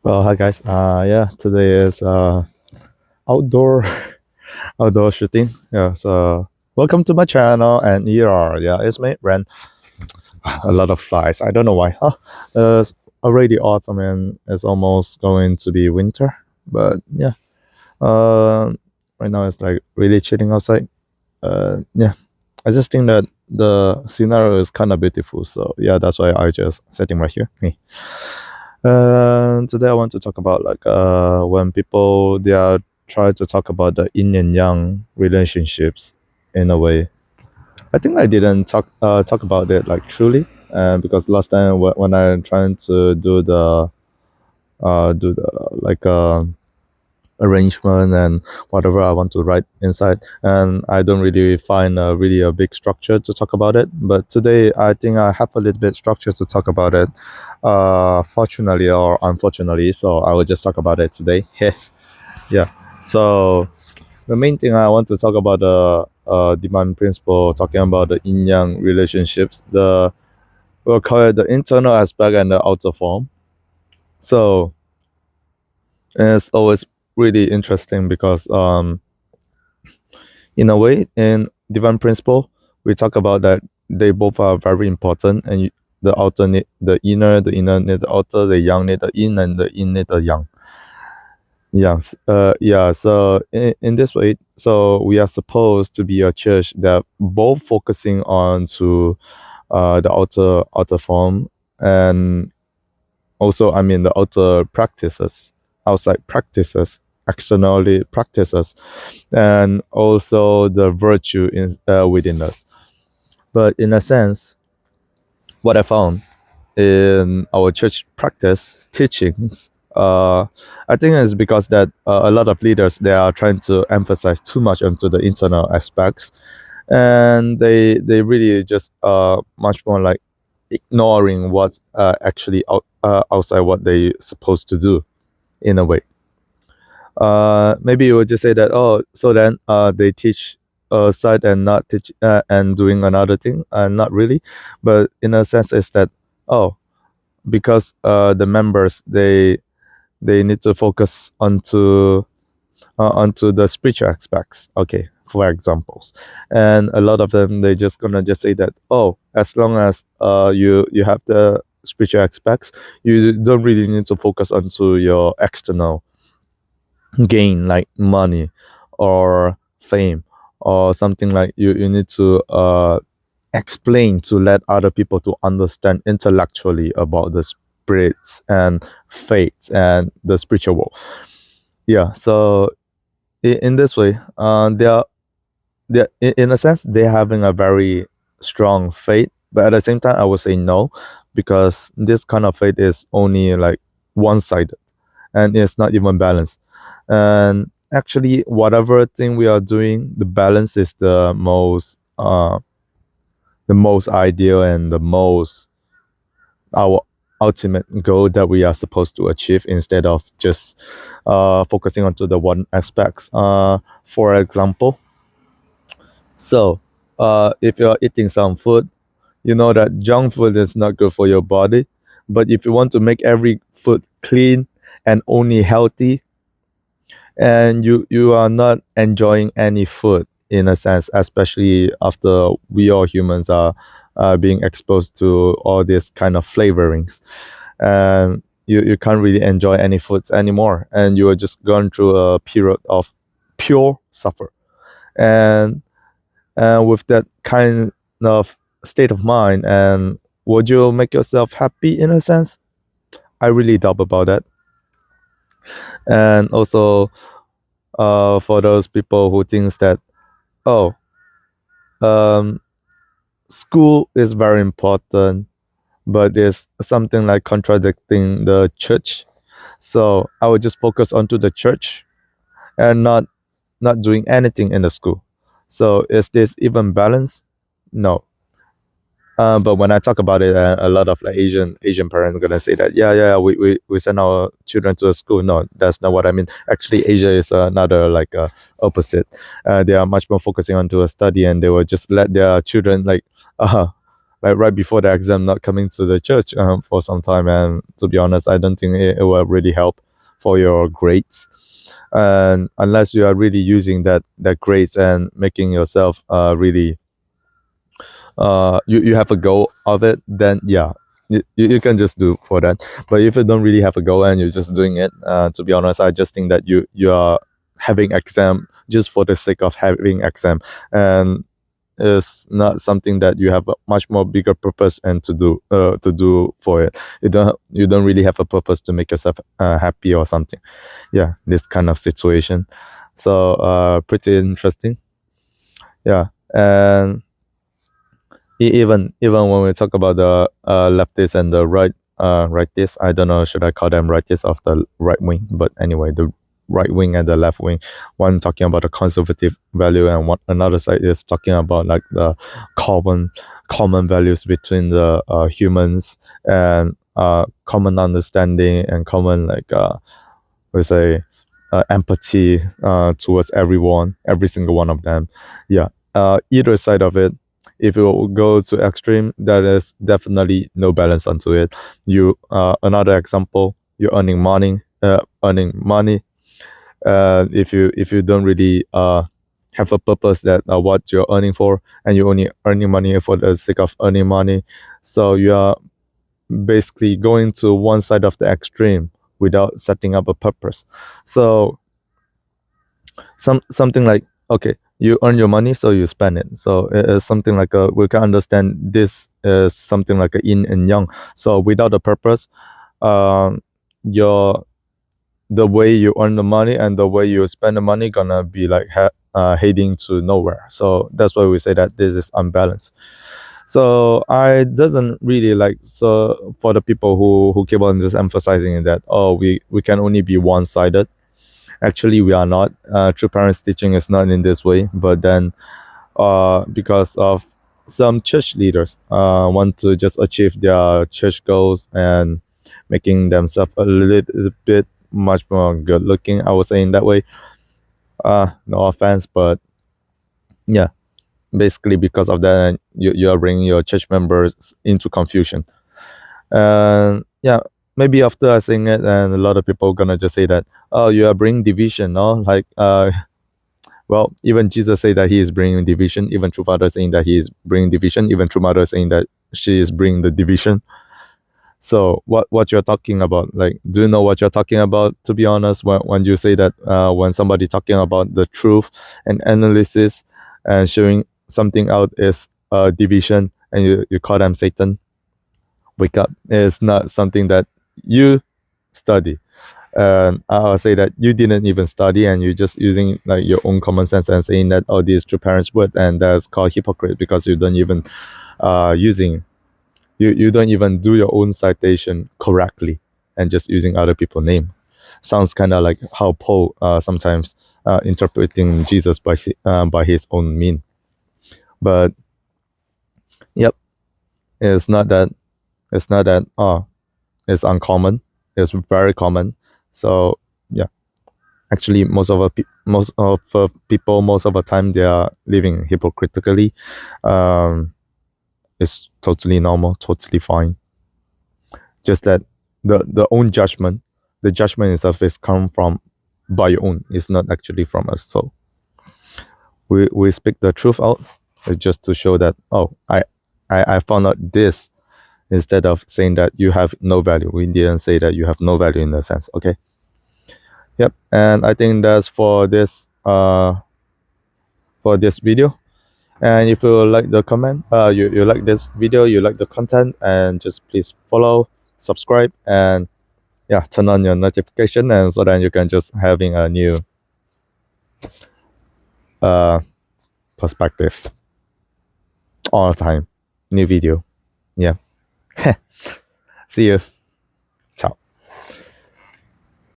Well, hi guys. Yeah, today is outdoor outdoor shooting. Yeah, so welcome to my channel. And here, yeah, it's me, Ren. A lot of flies. I don't know why. Huh? It's already autumn and it's almost going to be winter. But yeah, right now it's like really chilling outside. Yeah, I just think that the scenario is kind of beautiful. So yeah, that's why I just sitting right here. Hey. Today I want to talk about like when people they are trying to talk about the yin and yang relationships in a way. I think I didn't talk about it like truly, because last time when I trying to do the like arrangement and whatever I want to write inside, and I don't really find really a big structure to talk about it. But today I think I have a little bit structure to talk about it, fortunately or unfortunately. So I will just talk about it today. Yeah. So the main thing I want to talk about the demand principle, talking about the yin yang relationships. The we'll call it the internal aspect and the outer form. So it's always really interesting because in a way in divine principle we talk about that they both are very important, and the outer need the inner need the outer, the yang need the yin, and the yin need the yang. Yes, yeah. So in this way, so we are supposed to be a church that both focusing on to the outer form, and also I mean the outer practices, outside practices, externally practices, and also the virtue in within us. But in a sense, what I found in our church practice teachings, I think it's because that a lot of leaders they are trying to emphasize too much onto the internal aspects, and they really just much more like ignoring what's actually outside what they supposed to do in a way. Maybe you would just say that, oh, so then they teach a side and not teach and doing another thing, not really, but in a sense is that, oh, because the members they need to focus onto the spiritual aspects, okay, for examples, and a lot of them they just gonna just say that, oh, as long as you have the spiritual aspects, you don't really need to focus onto your external gain like money or fame or something. Like you need to explain to let other people to understand intellectually about the spirits and fates and the spiritual world. Yeah, so in this way they are in a sense they're having a very strong faith, but at the same time I would say no, because this kind of faith is only like one-sided and it's not even balanced. And actually whatever thing we are doing, the balance is the most ideal and the most our ultimate goal that we are supposed to achieve, instead of just focusing onto the one aspects. For example, so if you're eating some food, you know that junk food is not good for your body, but if you want to make every food clean and only healthy, and you are not enjoying any food in a sense, especially after we all humans are being exposed to all these kind of flavorings, and you can't really enjoy any foods anymore, and you are just going through a period of pure suffer. And with that kind of state of mind, and would you make yourself happy in a sense? I really doubt about that. And also for those people who thinks that, oh, um, school is very important, but there's something like contradicting the church. So I would just focus onto the church and not doing anything in the school. So is this even balanced? No. But when I talk about it, a lot of like Asian parents are gonna say that, yeah, yeah, we send our children to a school. No, that's not what I mean. Actually, Asia is another like opposite. They are much more focusing on to a study, and they will just let their children like uh, like right before the exam, not coming to the church for some time. And to be honest, I don't think it will really help for your grades. And unless you are really using that grades and making yourself really you have a goal of it, then yeah, you can just do for that. But if you don't really have a goal and you're just doing it, to be honest, I just think that you are having exam just for the sake of having exam, and is not something that you have a much more bigger purpose and to do for it. You don't really have a purpose to make yourself happy or something. Yeah, this kind of situation. So pretty interesting. Yeah. And even when we talk about the leftists and the rightists, I don't know, should I call them rightists of the right wing? But anyway, the right wing and the left wing, one talking about the conservative value, and one another side is talking about like the common common values between the humans, and common understanding and common like we say empathy towards everyone, every single one of them. Yeah, either side of it, if you go to extreme, there is definitely no balance onto it. You another example, you're earning money. If you don't really have a purpose that what you're earning for, and you're only earning money for the sake of earning money, so you are basically going to one side of the extreme without setting up a purpose. So something like, okay, you earn your money, so you spend it. So it is something like a, we can understand this is something like a yin and yang. So without a purpose, um your the way you earn the money and the way you spend the money gonna be like heading to nowhere. So that's why we say that this is unbalanced. So I doesn't really like, so for the people who keep on just emphasizing that, oh, we can only be one-sided. Actually, we are not. True parents teaching is not in this way. But then, because of some church leaders want to just achieve their church goals and making themselves a little bit much more good looking, I would say in that way. No offense, but yeah, basically because of that, you are bringing your church members into confusion. And yeah, maybe after I saying it, and a lot of people gonna just say that, oh, you are bringing division, no? Like, well, even Jesus said that he is bringing division. Even True Father saying that he is bringing division. Even True Mother saying that she is bringing the division. So what you're talking about? Like, do you know what you're talking about? To be honest, when you say that, when somebody talking about the truth and analysis and showing something out is division, and you call them Satan, wake up. It's not something that you study. And I'll say that you didn't even study, and you're just using like your own common sense and saying that, oh, this true parents word, and that's called hypocrite, because you don't even using you don't even do your own citation correctly, and just using other people's name. Sounds kind of like how Paul sometimes interpreting Jesus by his own mean. But yep, it's not that it's uncommon. It's very common. So yeah, actually most of people, most of the time, they are living hypocritically. um it's totally normal, totally fine. Just that the own judgment, the judgment itself is come from by your own, it's not actually from us. So we speak the truth out, just to show that, oh, I found out this, instead of saying that you have no value. We didn't say that you have no value in a sense. Okay. Yep. And I think that's for this video. And if you like the comment, you like this video, you like the content, and just please follow, subscribe, and yeah, turn on your notification, and so that you can just having a new uh perspectives all the time, new video. Yeah. See you.